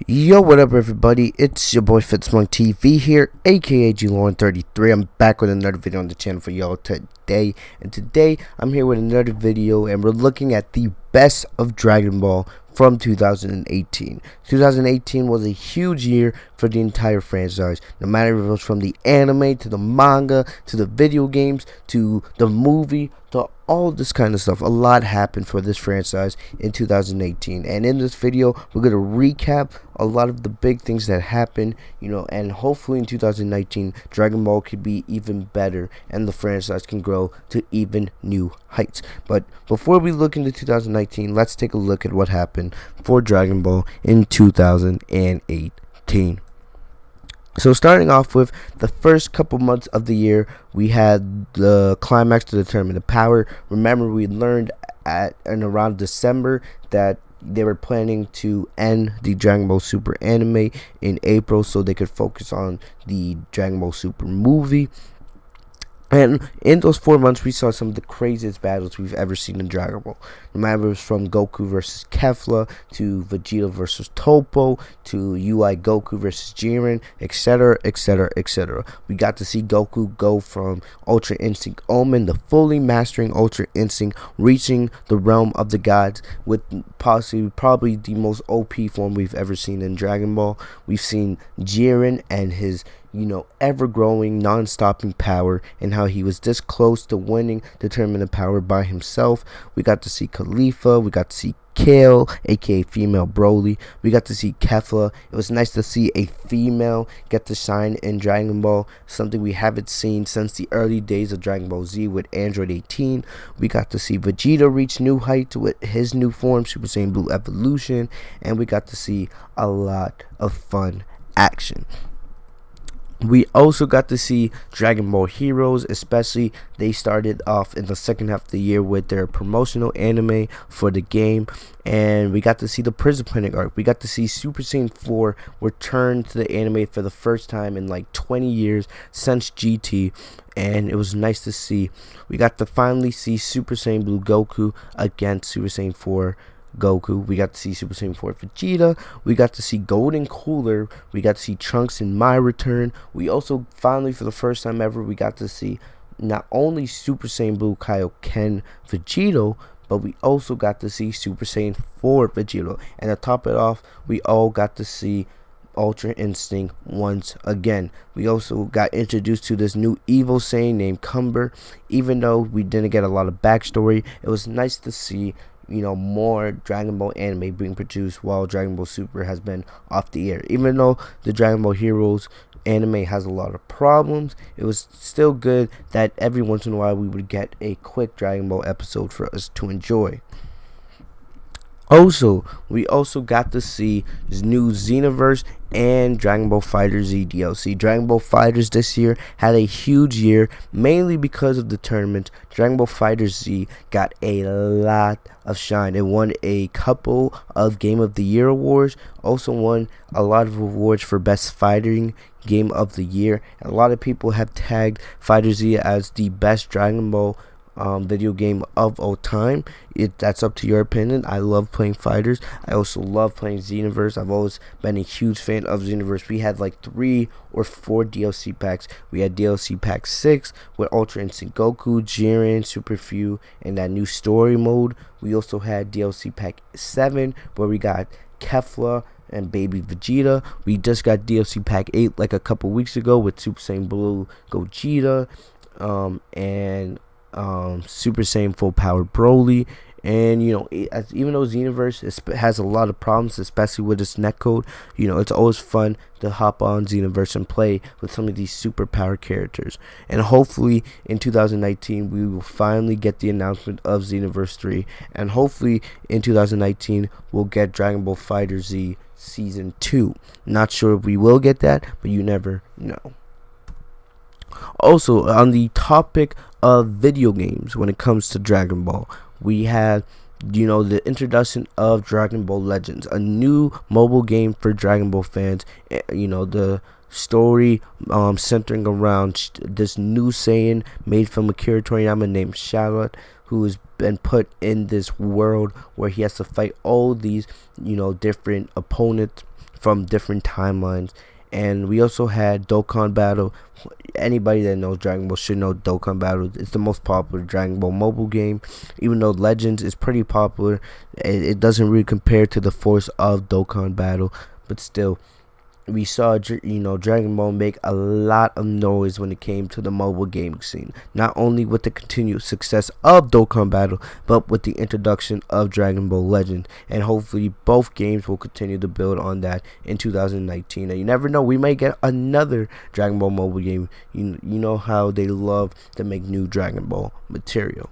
Yo, what up, everybody? It's your boy Fitzmonk TV here, aka G-Lauren33. I'm back with another video on the channel for y'all today. And today, I'm here with another video, and we're looking at the best of Dragon Ball from 2018. 2018 was a huge year for the entire franchise. No matter if it was from the anime, to the manga, to the video games, to the movie, to all this kind of stuff. A lot happened for this franchise in 2018, and in this video we're going to recap a lot of the big things that happened, and hopefully in 2019 Dragon Ball could be even better and the franchise can grow to even new heights. But before we look into 2019, let's take a look at what happened for Dragon Ball in 2018. So starting off with the first couple months of the year, we had the climax to determine the power. Remember, we learned around December that they were planning to end the Dragon Ball Super anime in April so they could focus on the Dragon Ball Super movie. And in those 4 months, we saw some of the craziest battles we've ever seen in Dragon Ball. Remember, it was from Goku versus Kefla, to Vegeta versus Toppo, to UI Goku versus Jiren, etc., etc., etc. We got to see Goku go from Ultra Instinct Omen, the fully mastering Ultra Instinct, reaching the realm of the gods with probably the most OP form we've ever seen in Dragon Ball. We've seen Jiren and his ever-growing, non-stopping power, and how he was this close to winning Determinate Power by himself. We got to see Khalifa, we got to see Kale, aka female Broly, we got to see Kefla. It was nice to see a female get to shine in Dragon Ball, something we haven't seen since the early days of Dragon Ball Z with Android 18. We got to see Vegeta reach new heights with his new form, Super Saiyan Blue Evolution, and we got to see a lot of fun action. We also got to see Dragon Ball Heroes, especially they started off in the second half of the year with their promotional anime for the game, and we got to see the Prison Planet arc. We got to see Super Saiyan 4 return to the anime for the first time in like 20 years since GT, and it was nice to see. We got to finally see Super Saiyan Blue Goku against Super Saiyan 4 Goku. We got to see Super Saiyan 4 Vegeta. We got to see Golden Cooler. We got to see Trunks and My return. We also finally, for the first time ever, we got to see not only Super Saiyan Blue Kaioken Vegito, but we also got to see Super Saiyan 4 Vegito. And to top it off, we all got to see Ultra Instinct once again. We also got introduced to this new evil Saiyan named Cumber. Even though we didn't get a lot of backstory, it was nice to see more Dragon Ball anime being produced while Dragon Ball Super has been off the air. Even though the Dragon Ball Heroes anime has a lot of problems, it was still good that every once in a while we would get a quick Dragon Ball episode for us to enjoy. Also, we also got to see this new Xenoverse and Dragon Ball FighterZ DLC. Dragon Ball FighterZ this year had a huge year, mainly because of the tournament. Dragon Ball FighterZ got a lot of shine. It won a couple of Game of the Year awards, also won a lot of awards for Best Fighting Game of the Year. And a lot of people have tagged FighterZ as the best Dragon Ball video game of all time. That's up to your opinion. I love playing fighters. I also love playing Xenoverse. I've always been a huge fan of Xenoverse. We had like 3 or 4 DLC packs. We had DLC pack 6 with Ultra Instinct Goku, Jiren, Super Few, and that new story mode. We also had DLC pack 7 where we got Kefla and Baby Vegeta. We just got DLC pack 8 like a couple weeks ago with Super Saiyan Blue Gogeta, and Super Saiyan Full Power Broly. And even though Xenoverse has a lot of problems, especially with its netcode, it's always fun to hop on Xenoverse and play with some of these super power characters. And hopefully in 2019 we will finally get the announcement of Xenoverse 3, and hopefully in 2019 we'll get Dragon Ball FighterZ Season 2. Not sure if we will get that, but you never know. Also, on the topic of video games, when it comes to Dragon Ball, we had the introduction of Dragon Ball Legends, a new mobile game for Dragon Ball fans. The story centering around this new Saiyan made from Akira Toriyama named Charlotte, who has been put in this world where he has to fight all these, different opponents from different timelines. And we also had Dokkan Battle. Anybody that knows Dragon Ball should know Dokkan Battle. It's the most popular Dragon Ball mobile game. Even though Legends is pretty popular, it doesn't really compare to the force of Dokkan Battle. But still, we saw Dragon Ball make a lot of noise when it came to the mobile gaming scene. Not only with the continued success of Dokkan Battle, but with the introduction of Dragon Ball Legend. And hopefully both games will continue to build on that in 2019. And you never know, we might get another Dragon Ball mobile game. You know how they love to make new Dragon Ball material.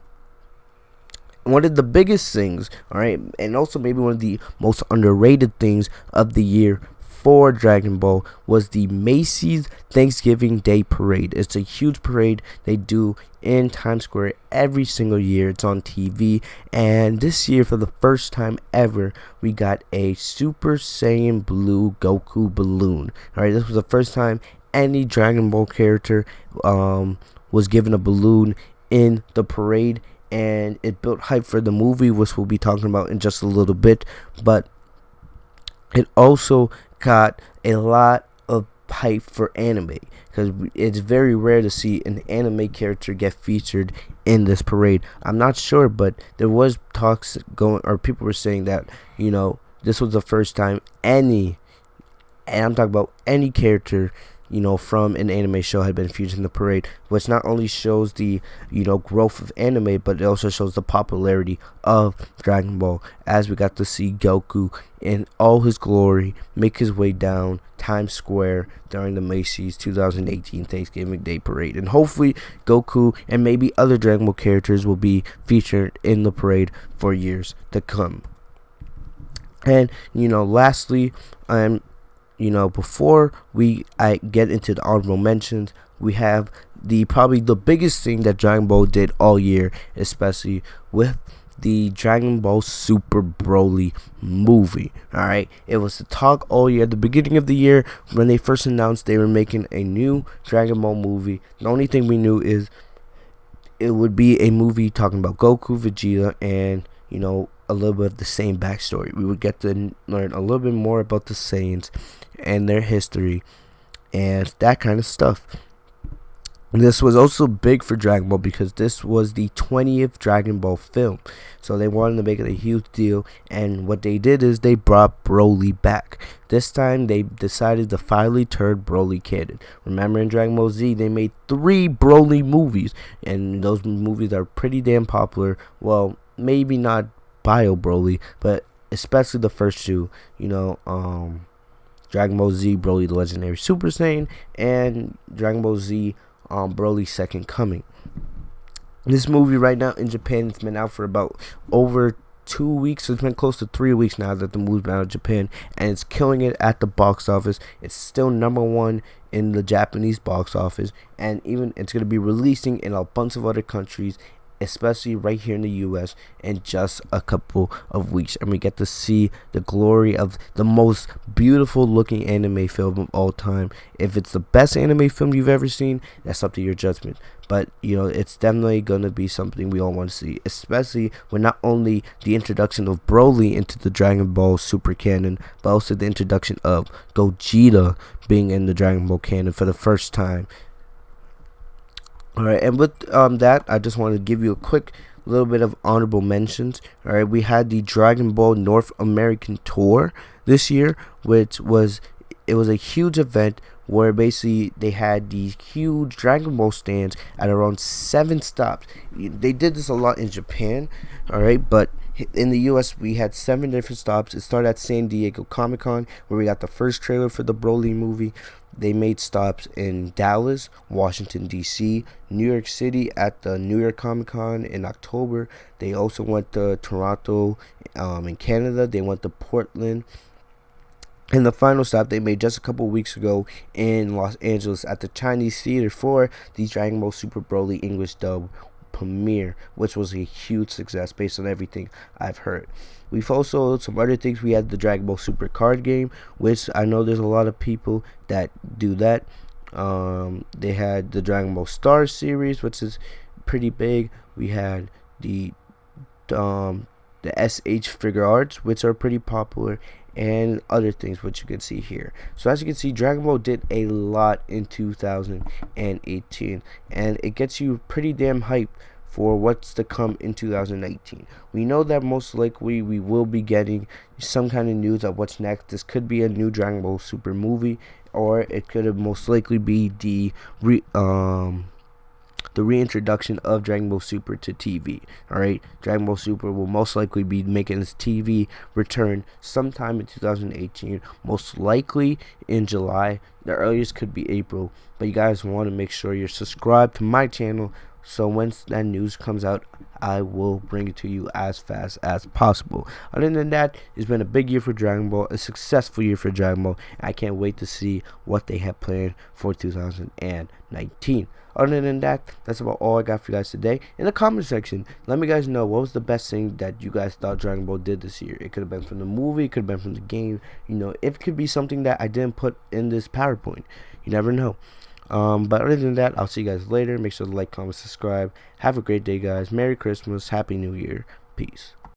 One of the biggest things, alright, and also maybe one of the most underrated things of the year for Dragon Ball was the Macys Thanksgiving Day Parade. It's a huge parade they do in Times Square every single year. It's on TV, and this year, for the first time ever, we got a Super Saiyan Blue Goku balloon. Alright, this was the first time any Dragon Ball character was given a balloon in the parade, and it built hype for the movie, which we'll be talking about in just a little bit. But it also got a lot of hype for anime, because it's very rare to see an anime character get featured in this parade. I'm not sure, but there was talks going, or people were saying that this was the first time any, and I'm talking about any character from an anime show had been featured in the parade, which not only shows the, growth of anime, but it also shows the popularity of Dragon Ball, as we got to see Goku in all his glory make his way down Times Square during the Macys 2018 Thanksgiving Day Parade. And hopefully Goku and maybe other Dragon Ball characters will be featured in the parade for years to come. And, lastly, before I get into the honorable mentions, we have probably the biggest thing that Dragon Ball did all year, especially with the Dragon Ball Super Broly movie. Alright, it was the talk all year. At the beginning of the year, when they first announced they were making a new Dragon Ball movie, the only thing we knew is it would be a movie talking about Goku, Vegeta, and a little bit of the same backstory. We would get to learn a little bit more about the Saiyans and their history and that kind of stuff. This was also big for Dragon Ball because this was the 20th Dragon Ball film, so they wanted to make it a huge deal. And what they did is they brought Broly back. This time they decided to finally turn Broly canon. Remember, in Dragon Ball Z they made 3 Broly movies, and those movies are pretty damn popular. Well, maybe not Bio Broly, but especially the first two, Dragon Ball Z Broly the Legendary Super Saiyan, and Dragon Ball Z Broly Second Coming. This movie right now in Japan, it's been out for about over 2 weeks. It's been close to 3 weeks now that the movie's been out of Japan, and it's killing it at the box office. It's still #1 in the Japanese box office, and even it's going to be releasing in a bunch of other countries, especially right here in the US, in just a couple of weeks. And we get to see the glory of the most beautiful looking anime film of all time. If it's the best anime film you've ever seen, that's up to your judgment. But it's definitely gonna be something we all want to see, especially when not only the introduction of Broly into the Dragon Ball Super canon, but also the introduction of Gogeta being in the Dragon Ball canon for the first time. Alright, and with that, I just want to give you a quick little bit of honorable mentions. Alright, we had the Dragon Ball North American Tour this year, which was a huge event where basically they had these huge Dragon Ball stands at around 7 stops. They did this a lot in Japan, alright, but in the US we had 7 different stops. It started at San Diego Comic-Con, where we got the first trailer for the Broly movie. They made stops in Dallas, Washington, D.C., New York City at the New York Comic-Con in October. They also went to Toronto in Canada. They went to Portland. And the final stop they made just a couple weeks ago in Los Angeles at the Chinese Theater for the Dragon Ball Super Broly English dub premiere, which was a huge success based on everything I've heard. We've also some other things. We had the Dragon Ball Super card game, which I know there's a lot of people that do that. They had the Dragon Ball Star series, which is pretty big. We had the um the SH figure arts, which are pretty popular, and other things which you can see here. So as you can see, Dragon Ball did a lot in 2018, and it gets you pretty damn hyped for what's to come in 2019. We know that most likely we will be getting some kind of news of what's next. This could be a new Dragon Ball Super movie, or it could most likely be the reintroduction of Dragon Ball Super to TV. Alright, Dragon Ball Super will most likely be making its TV return sometime in 2018, most likely in July. The earliest could be April, but you guys want to make sure you're subscribed to my channel, so once that news comes out, I will bring it to you as fast as possible. Other than that, it's been a big year for Dragon Ball, a successful year for Dragon Ball. I can't wait to see what they have planned for 2019. Other than that, that's about all I got for you guys today. In the comment section, let me guys know what was the best thing that you guys thought Dragon Ball did this year. It could have been from the movie, it could have been from the game. You know, it could be something that I didn't put in this PowerPoint. You never know. But other than that, I'll see you guys later. Make sure to like, comment, subscribe. Have a great day, guys. Merry Christmas. Happy New Year. Peace.